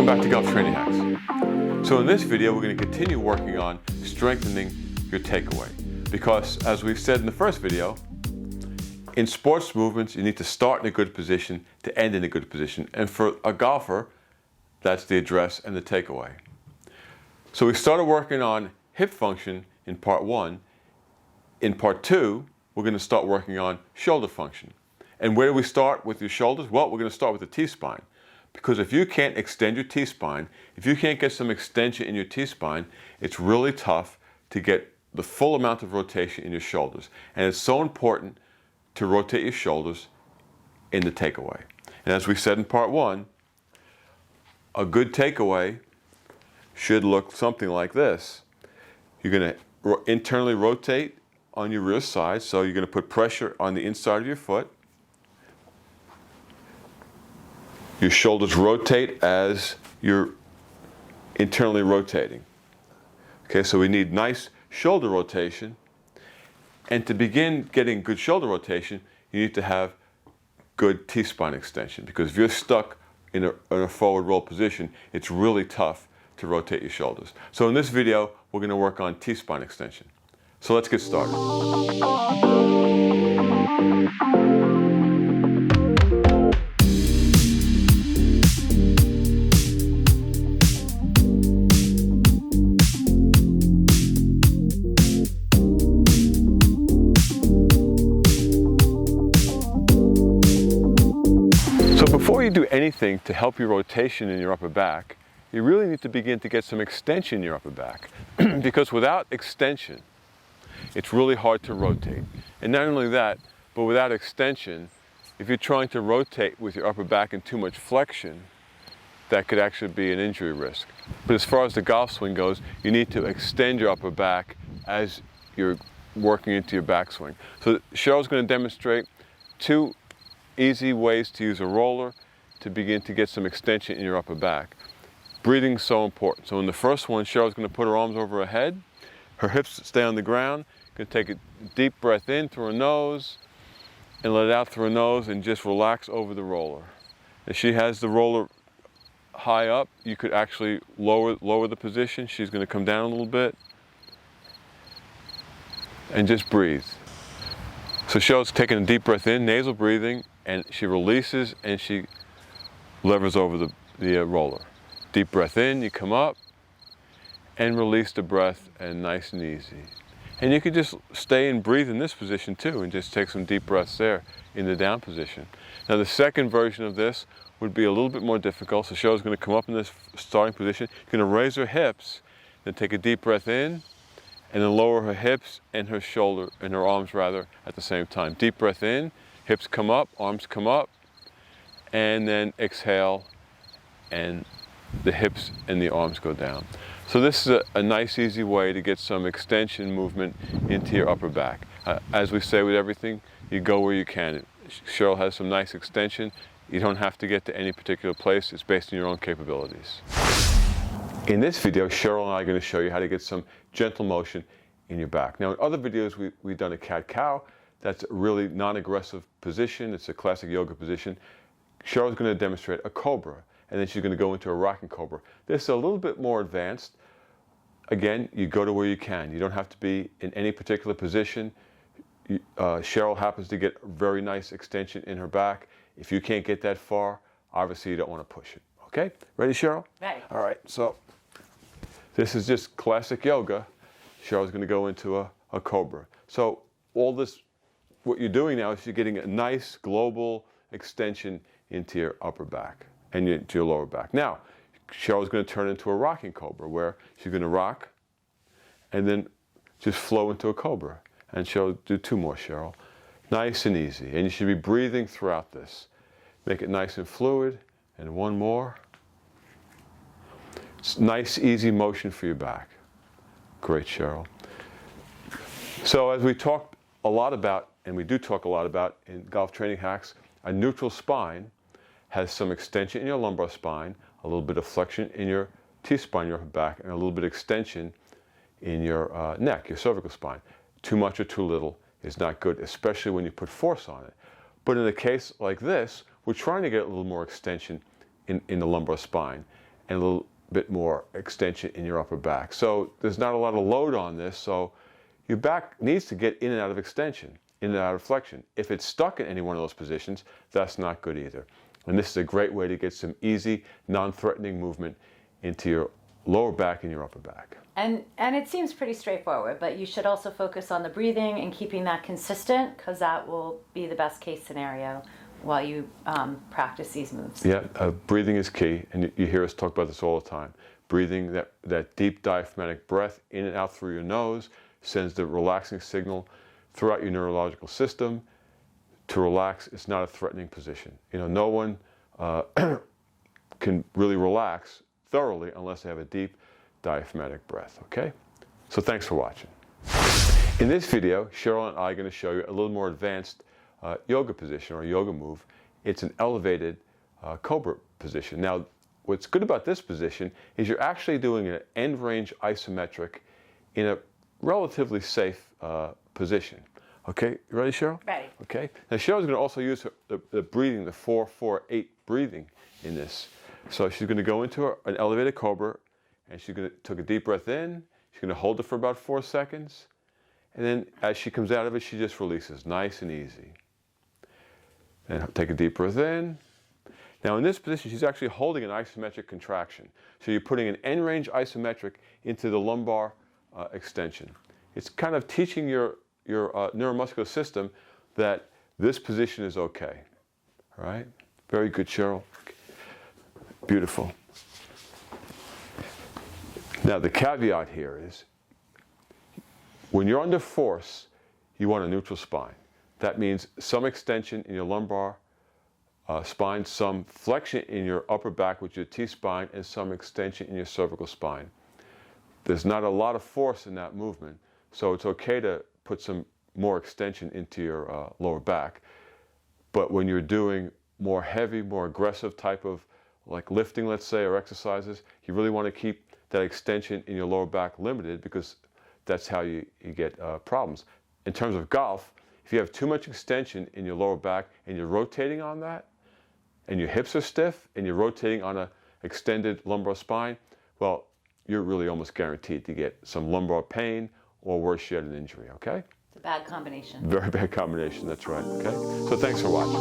Welcome back to Golf Training Hacks. So in this video, we're going to continue working on strengthening your takeaway. Because as we've said in the first video, in sports movements, you need to start in a good position to end in a good position. And for a golfer, that's the address and the takeaway. So we started working on hip function in part 1. In part 2, we're going to start working on shoulder function. And where do we start with your shoulders? Well, we're going to start with the T-spine. Because if you can't extend your T-spine, if you can't get some extension in your T-spine, it's really tough to get the full amount of rotation in your shoulders. And it's so important to rotate your shoulders in the takeaway. And as we said in part 1, a good takeaway should look something like this. You're going to internally rotate on your rear side, so you're going to put pressure on the inside of your foot. Your shoulders rotate as you're internally rotating. Okay, so we need nice shoulder rotation. And to begin getting good shoulder rotation, you need to have good T-spine extension. Because if you're stuck in a forward roll position, it's really tough to rotate your shoulders. So in this video, we're going to work on T-spine extension. So let's get started. Before you do anything to help your rotation in your upper back, you really need to begin to get some extension in your upper back. Because without extension, it's really hard to rotate. And not only that, but without extension, if you're trying to rotate with your upper back in too much flexion, that could actually be an injury risk. But as far as the golf swing goes, you need to extend your upper back as you're working into your backswing. So Cheryl's going to demonstrate 2 easy ways to use a roller to begin to get some extension in your upper back. Breathing is so important. So in the first one, Cheryl's going to put her arms over her head, her hips stay on the ground, going to take a deep breath in through her nose and let it out through her nose and just relax over the roller. If she has the roller high up, you could actually lower the position. She's going to come down a little bit and just breathe. So Cheryl's taking a deep breath in, nasal breathing, and she releases and she levers over the roller. Deep breath in, you come up and release the breath, and nice and easy. And you could just stay and breathe in this position too and just take some deep breaths there in the down position. Now the second version of this would be a little bit more difficult. So Cheryl's going to come up in this starting position. She's going to raise her hips, then take a deep breath in, and then lower her hips and her shoulder, and her arms rather, at the same time. Deep breath in, hips come up, arms come up, and then exhale, and the hips and the arms go down. So this is a nice, easy way to get some extension movement into your upper back. As we say with everything, you go where you can. Cheryl has some nice extension. You don't have to get to any particular place. It's based on your own capabilities. In this video, Cheryl and I are going to show you how to get some gentle motion in your back. Now, in other videos, we've done a cat-cow. That's a really non-aggressive position. It's a classic yoga position. Cheryl's going to demonstrate a cobra, and then she's going to go into a rocking cobra. This is a little bit more advanced. Again, you go to where you can. You don't have to be in any particular position. Cheryl happens to get very nice extension in her back. If you can't get that far, obviously you don't want to push it. Okay? Ready, Cheryl? Ready. All right, so this is just classic yoga. Cheryl's going to go into a cobra. So all this, what you're doing now is you're getting a nice global extension into your upper back and into your lower back. Now, Cheryl's going to turn into a rocking cobra, where she's going to rock and then just flow into a cobra. And she'll do 2 more, Cheryl. Nice and easy. And you should be breathing throughout this. Make it nice and fluid. And 1 more. It's nice, easy motion for your back. Great, Cheryl. So as we talked a lot about, and we do talk a lot about in Golf Training Hacks, a neutral spine has some extension in your lumbar spine, a little bit of flexion in your T-spine, your upper back, and a little bit of extension in your neck, your cervical spine. Too much or too little is not good, especially when you put force on it. But in a case like this, we're trying to get a little more extension in the lumbar spine. and a little bit more extension in your upper back. So there's not a lot of load on this, so your back needs to get in and out of extension, in and out of flexion. If it's stuck in any one of those positions, that's not good either. And this is a great way to get some easy, non-threatening movement into your lower back and your upper back. And it seems pretty straightforward, but you should also focus on the breathing and keeping that consistent, because that will be the best case scenario while you practice these moves. Yeah, breathing is key, and you hear us talk about this all the time. Breathing, that deep diaphragmatic breath in and out through your nose sends the relaxing signal throughout your neurological system to relax. It's not a threatening position. You know, no one can really relax thoroughly unless they have a deep diaphragmatic breath, okay? So thanks for watching. In this video, Cheryl and I are going to show you a little more advanced yoga position or yoga move. It's an elevated cobra position. Now, what's good about this position is you're actually doing an end range isometric in a relatively safe position. Okay, you ready, Cheryl? Ready. Okay. Now, Cheryl's going to also use the breathing, the 4-4-8 breathing in this. So she's going to go into an elevated cobra, and she's going to take a deep breath in. She's going to hold it for about 4 seconds. And then as she comes out of it, she just releases, nice and easy. And take a deep breath in. Now in this position, she's actually holding an isometric contraction. So you're putting an end range isometric into the lumbar extension. It's kind of teaching your neuromuscular system that this position is okay. All right? Very good, Cheryl. Beautiful. Now the caveat here is, when you're under force, you want a neutral spine. That means some extension in your lumbar spine, some flexion in your upper back with your T-spine, and some extension in your cervical spine. There's not a lot of force in that movement, so it's okay to put some more extension into your lower back. But when you're doing more heavy, more aggressive type of like lifting, let's say, or exercises, you really want to keep that extension in your lower back limited, because that's how you get problems. In terms of golf, if you have too much extension in your lower back and you're rotating on that, and your hips are stiff, and you're rotating on an extended lumbar spine, well, you're really almost guaranteed to get some lumbar pain, or worse yet, an injury, okay? It's a bad combination. Very bad combination, that's right, okay? So thanks for watching.